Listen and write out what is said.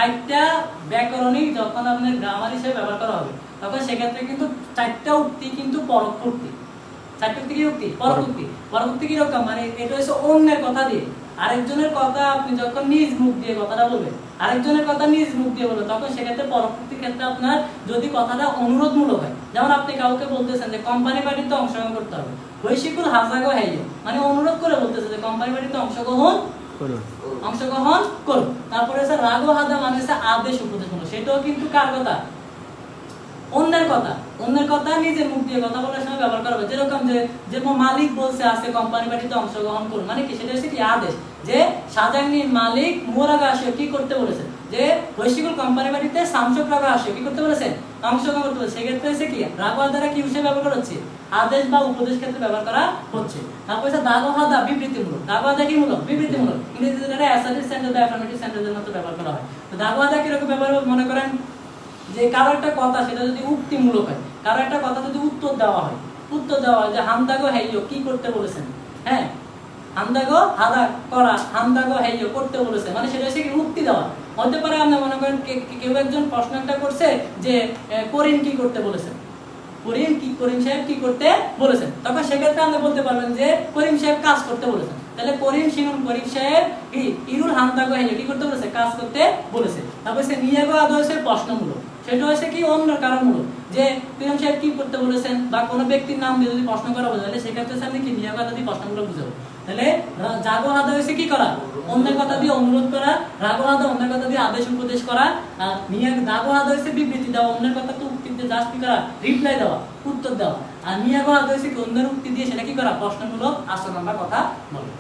চারটা ব্যাকরণিক যখন আপনার গ্রামার হিসেবে ব্যবহার করা হবে তখন সেক্ষেত্রে কিন্তু চারটা উক্তি কিন্তু পরোক্ষ উক্তি। চারটা উক্তি কি উক্তি? পরোক্ষ উক্তি। পরোক্ষ উক্তি কি রকম? মানে এটা হচ্ছে অন্যের কথা দিয়ে আরেকজনের কথা আপনি যখন নিজ মুখ দিয়ে কথাটা বলবেন, আরেকজনের কথা নিজ মুখ দিয়ে বলবেন, তখন সেক্ষেত্রে পরোক্ষ উক্তির ক্ষেত্রে আপনার যদি কথাটা অনুরোধমূলক হয়, যেমন আপনি কাউকে বলতেছেন যে কোম্পানি বাড়িতে অংশগ্রহণ করতে হবে, হৈশিকুল হাজাগো হাইয়ো, মানে অনুরোধ করে বলতেছে যে কোম্পানি বাড়িতে অংশগ্রহণ করুন। তারপরে আছে রাগো হাদা, মানে হচ্ছে আদেশ উপদেশমূলক। সেটাও কিন্তু কার কথা? অন্যের কথা। অন্যের কথা নিজের মুখ দিয়ে কথা বলার সময় ব্যবহার করা হবে। যেরকম যে মালিক বলছে আজকে কোম্পানি বাড়িতে অংশগ্রহণ করুন, মানে কি? সেটা হচ্ছে কি? আদেশ। যে সাজাংনির মালিক মোরাগা আসে কি করতে বলেছে? যে হৈশিকুল কোম্পানি বাড়িতে সামসক রাগা আসে কি করতে বলেছেন? অংশগ্রহণ করতে বলেছে। সেক্ষেত্রে হচ্ছে কি? রাগোয়া দ্বারা কি হিসেবে ব্যবহার করা হচ্ছে? আদেশ বা উপদেশ ক্ষেত্রে ব্যবহার করা হচ্ছে। তারপর হচ্ছে দাগোহাদা, বিবৃতিমূলক। দাগোহাদা কি মূলক? বিবৃতিমূলক। ইংরেজিতে এটা অ্যাসার্টিভ সেন্টেন্স বা অ্যাফার্মেটিভ সেন্টেন্সের মতো ব্যবহার করা হয়। তো দাগোহাদা কি রকম ব্যবহার? মনে করেন যে কারো একটা কথা সেটা যদি উক্তিমূলক হয়, কারো একটা কথা যদি উত্তর দেওয়া হয়, যে হামদাগো হেইয়ো কি করতে বলেছেন, হ্যাঁ, হামদাগো হাদা করা, হামদাগো হেইয়ো করতে বলেছে, মানে সেটা হচ্ছে কি? উক্তি দেওয়া। হতে পারে আপনি মনে করেন কেউ একজন প্রশ্ন একটা করছে যে করিম কি করতে বলেছেন, করিম সাহেব কি করতে বলেছেন, তখন সেক্ষেত্রে আপনি বলতে পারবেন যে করিম সাহেব কাজ করতে বলেছেন। তাহলে করিম সাহেব ইরুল হামদাগো হেইয়ো কি করতে বলেছে? কাজ করতে বলেছে। তারপর সে নিয়াগো আদো হচ্ছে প্রশ্নমূলক। সেটা হচ্ছে কি? অন্য কারণমূলক। যে করিম সাহেব কি করতে বলেছেন বা কোনো ব্যক্তির নাম দিয়ে যদি প্রশ্ন করা বোঝায়, তাহলে সেক্ষেত্রে আপনি কি নিয়াগো আদো দিয়ে প্রশ্নমূলক বুঝাবো। তাহলে জাগো হাদা হচ্ছে কি করা? অন্যের কথা দিয়ে অনুরোধ করা। রাগো হাদা অন্যের কথা দিয়ে আদেশ উপদেশ করা। আর দাগো হাদা হচ্ছে বিবৃতি দেওয়া, অন্যের কথা তো উক্তি দিয়ে জাস্ট কি করা? রিপ্লাই দেওয়া, উত্তর দেওয়া। আর নিয়াগো হাদা হচ্ছে কি? অন্যের উক্তি দিয়ে সেটা কি করা? প্রশ্নমূলক আচরণ বা কথা বলা।